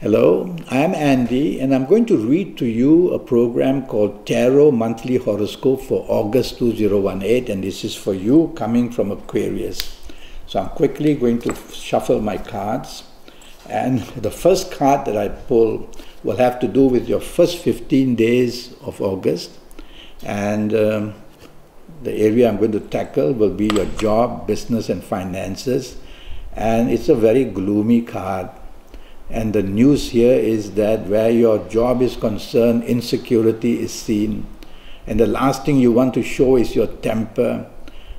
Hello, I'm Andy and I'm going to read to you a program called Tarot Monthly Horoscope for August 2018, and this is for you coming from Aquarius. So I'm quickly going to shuffle my cards, and the first card that I pull will have to do with your first 15 days of August, and the area I'm going to tackle will be your job, business and finances, and it's a very gloomy card. And the news here is that where your job is concerned, insecurity is seen. And the last thing you want to show is your temper.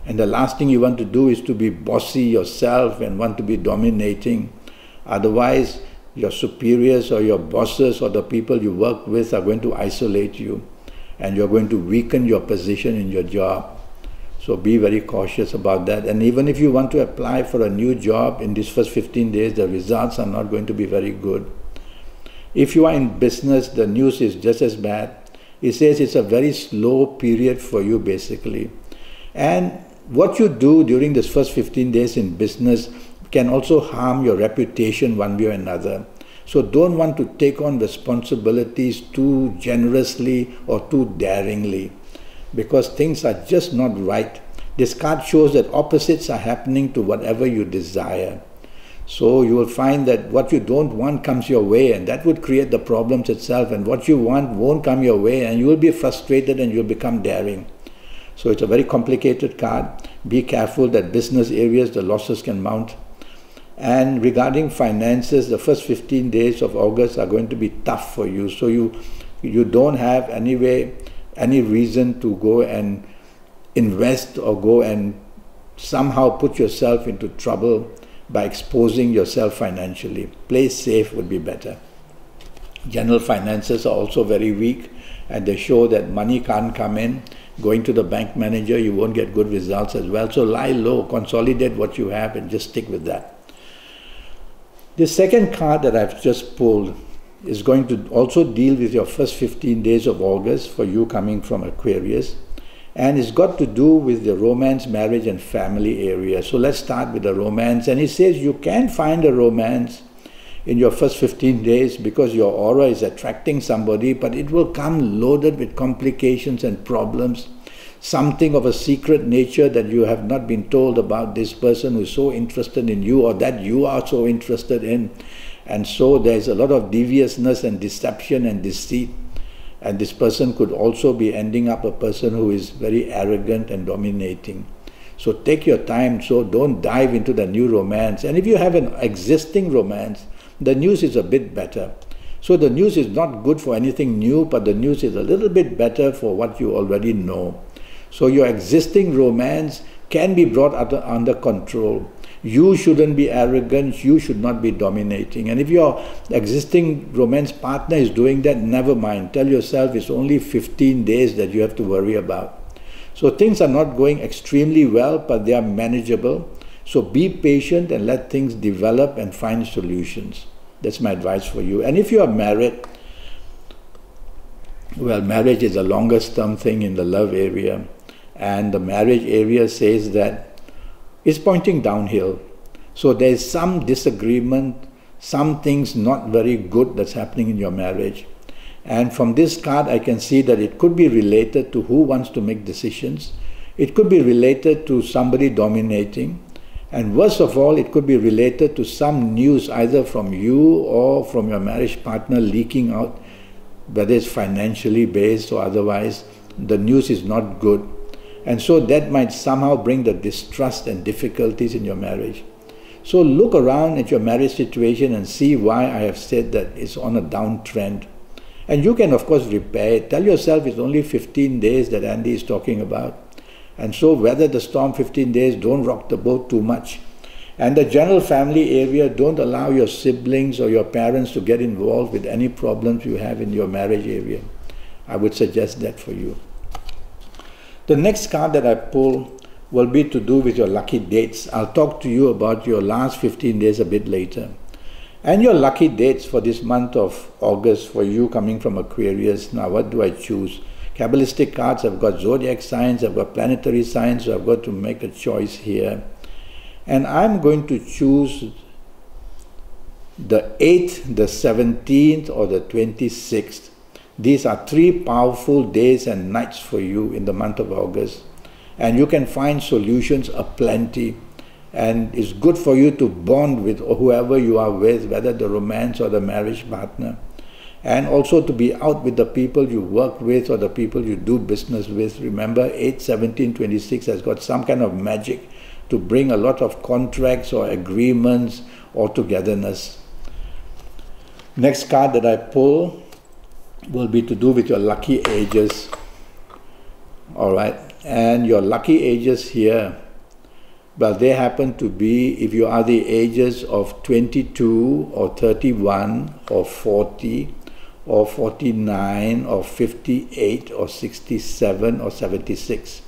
And the last thing you want to do is to be bossy yourself and want to be dominating. Otherwise, your superiors or your bosses or the people you work with are going to isolate you. And you're going to weaken your position in your job. So be very cautious about that. And even if you want to apply for a new job in these first 15 days, the results are not going to be very good. If you are in business, the news is just as bad. It says it's a very slow period for you basically. And what you do during this first 15 days in business can also harm your reputation one way or another. So don't want to take on responsibilities too generously or too daringly, because things are just not right. This card shows that opposites are happening to whatever you desire. So you will find that what you don't want comes your way, and that would create the problems itself, and what you want won't come your way, and you will be frustrated and you'll become daring. So it's a very complicated card. Be careful that business areas, the losses can mount. And regarding finances, the first 15 days of August are going to be tough for you. So you don't have any reason to go and invest or go and somehow put yourself into trouble by exposing yourself financially. Play safe would be better. General finances are also very weak, and they show that money can't come in. Going to the bank manager, you won't get good results as well. So lie low, consolidate what you have and just stick with that. The second card that I've just pulled is going to also deal with your first 15 days of August for you coming from Aquarius, and it's got to do with the romance, marriage and family area. So let's start with the romance, and it says you can find a romance in your first 15 days because your aura is attracting somebody, but it will come loaded with complications and problems, something of a secret nature that you have not been told about this person who is so interested in you or that you are so interested in. And so there's a lot of deviousness and deception and deceit. And this person could also be ending up a person who is very arrogant and dominating. So take your time, so don't dive into the new romance. And if you have an existing romance, the news is a bit better. So the news is not good for anything new, but the news is a little bit better for what you already know. So your existing romance can be brought under control. You shouldn't be arrogant, you should not be dominating. And if your existing romance partner is doing that, never mind. Tell yourself it's only 15 days that you have to worry about. So things are not going extremely well, but they are manageable. So be patient and let things develop and find solutions. That's my advice for you. And if you are married, well, marriage is the longest term thing in the love area. And the marriage area says that it's pointing downhill. So there's some disagreement, some things not very good that's happening in your marriage. And from this card, I can see that it could be related to who wants to make decisions. It could be related to somebody dominating. And worst of all, it could be related to some news either from you or from your marriage partner leaking out, whether it's financially based or otherwise. The news is not good. And so that might somehow bring the distrust and difficulties in your marriage. So look around at your marriage situation and see why I have said that it's on a downtrend. And you can of course repair it. Tell yourself it's only 15 days that Andy is talking about. And so weather the storm 15 days, don't rock the boat too much. And the general family area, don't allow your siblings or your parents to get involved with any problems you have in your marriage area. I would suggest that for you. The next card that I pull will be to do with your lucky dates. I'll talk to you about your last 15 days a bit later. And your lucky dates for this month of August for you coming from Aquarius. Now what do I choose? Kabbalistic cards, I've got zodiac signs, I've got planetary signs, so I've got to make a choice here. And I'm going to choose the 8th, the 17th, or the 26th. These are 3 powerful days and nights for you in the month of August. And you can find solutions aplenty. And it's good for you to bond with whoever you are with, whether the romance or the marriage partner. And also to be out with the people you work with or the people you do business with. Remember, 8, 17, 26 has got some kind of magic to bring a lot of contracts or agreements or togetherness. Next card that I pull will be to do with your lucky ages. All right, and your lucky ages here, well, they happen to be, if you are the ages of 22 or 31 or 40 or 49 or 58 or 67 or 76.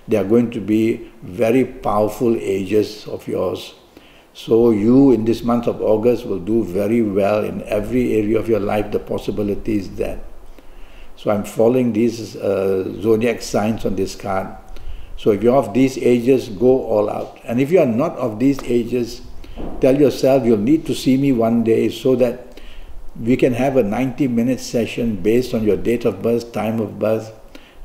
They are going to be very powerful ages of yours. So you in this month of August will do very well in every area of your life. The possibility is there. So I'm following these zodiac signs on this card. So if you're of these ages, go all out. And if you are not of these ages, tell yourself you'll need to see me one day so that we can have a 90-minute session based on your date of birth, time of birth,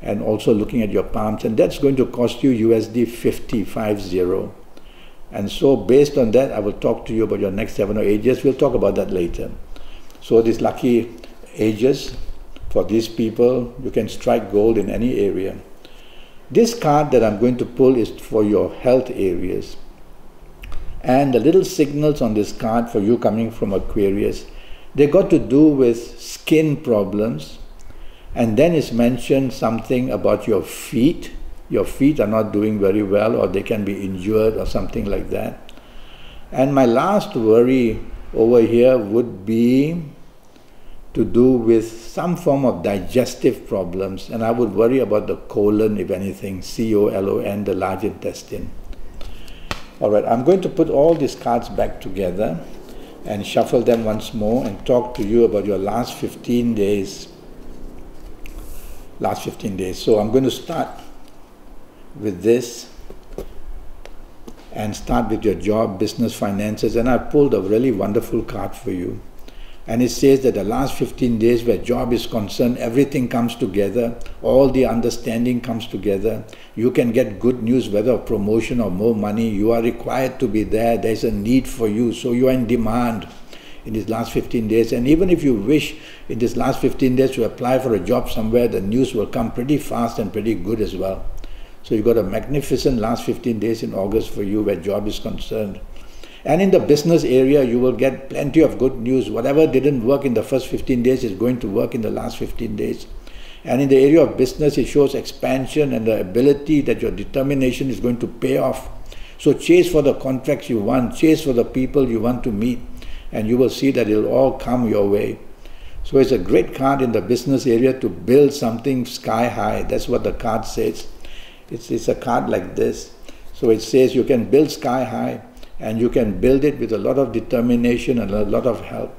and also looking at your palms. And that's going to cost you USD 50. And so based on that, I will talk to you about your next 7 or 8 years. We'll talk about that later. So these lucky ages, for these people, you can strike gold in any area. This card that I'm going to pull is for your health areas. And the little signals on this card for you coming from Aquarius, they got to do with skin problems. And then it's mentioned something about your feet. Your feet are not doing very well, or they can be injured or something like that. And my last worry over here would be to do with some form of digestive problems, and I would worry about the colon, if anything, C-O-L-O-N, the large intestine. All right, I'm going to put all these cards back together and shuffle them once more and talk to you about your last 15 days. Last 15 days. So I'm going to start with this and start with your job, business, finances, and I pulled a really wonderful card for you. And it says that the last 15 days where job is concerned, everything comes together, all the understanding comes together. You can get good news, whether of promotion or more money. You are required to be there. There's a need for you. So you are in demand in these last 15 days. And even if you wish in this last 15 days to apply for a job somewhere, the news will come pretty fast and pretty good as well. So you've got a magnificent last 15 days in August for you where job is concerned. And in the business area, you will get plenty of good news. Whatever didn't work in the first 15 days is going to work in the last 15 days. And in the area of business, it shows expansion and the ability that your determination is going to pay off. So chase for the contracts you want, chase for the people you want to meet, and you will see that it will all come your way. So it's a great card in the business area to build something sky high. That's what the card says. It's a card like this. So it says you can build sky high, and you can build it with a lot of determination and a lot of help.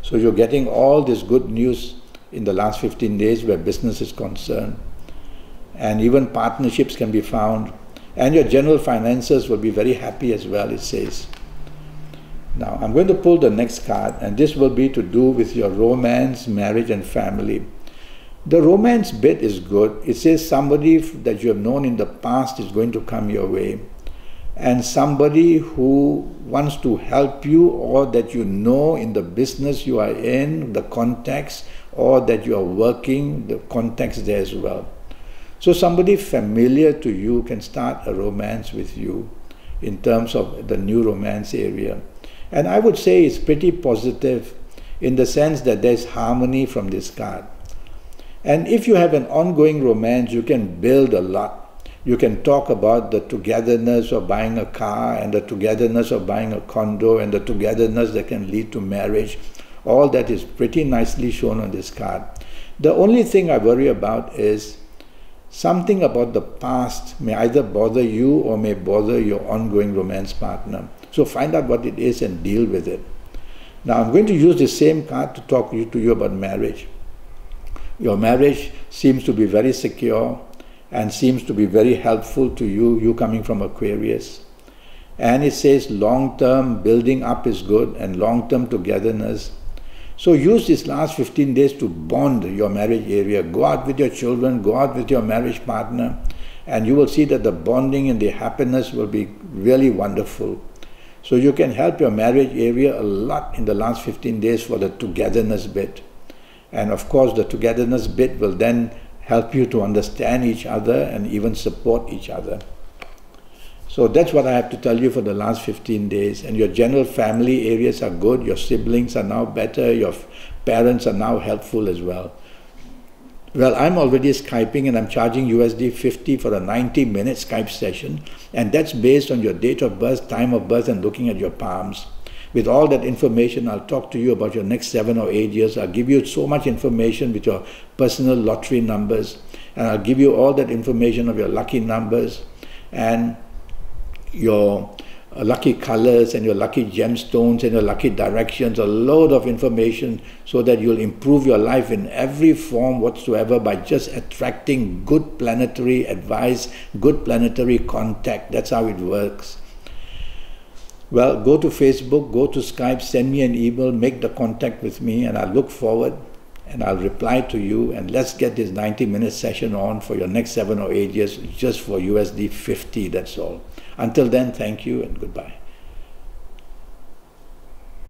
So you're getting all this good news in the last 15 days where business is concerned. And even partnerships can be found. And your general finances will be very happy as well, it says. Now, I'm going to pull the next card, and this will be to do with your romance, marriage, and family. The romance bit is good. It says somebody that you have known in the past is going to come your way. And somebody who wants to help you, or that you know in the business you are in, the contacts, or that you are working, the contacts there as well. So somebody familiar to you can start a romance with you in terms of the new romance area. And I would say it's pretty positive in the sense that there's harmony from this card. And if you have an ongoing romance, you can build a lot. You can talk about the togetherness of buying a car, and the togetherness of buying a condo, and the togetherness that can lead to marriage. All that is pretty nicely shown on this card. The only thing I worry about is something about the past may either bother you or may bother your ongoing romance partner. So find out what it is and deal with it. Now I'm going to use the same card to talk to you about marriage. Your marriage seems to be very secure and seems to be very helpful to you, you coming from Aquarius. And it says long-term building up is good and long-term togetherness. So use these last 15 days to bond your marriage area. Go out with your children, go out with your marriage partner, and you will see that the bonding and the happiness will be really wonderful. So you can help your marriage area a lot in the last 15 days for the togetherness bit. And of course the togetherness bit will then help you to understand each other and even support each other. So that's what I have to tell you for the last 15 days. And your general family areas are good, your siblings are now better, your parents are now helpful as well. Well, I'm already Skyping and I'm charging USD 50 for a 90-minute Skype session, and that's based on your date of birth, time of birth, and looking at your palms. With all that information, I'll talk to you about your next 7 or 8 years. I'll give you so much information with your personal lottery numbers, and I'll give you all that information of your lucky numbers and your lucky colors and your lucky gemstones and your lucky directions, a load of information so that you'll improve your life in every form whatsoever by just attracting good planetary advice, good planetary contact. That's how it works. Well, go to Facebook, go to Skype, send me an email, make the contact with me, and I'll look forward and I'll reply to you, and let's get this 90-minute session on for your next 7 or 8 years just for USD 50, that's all. Until then, thank you and goodbye.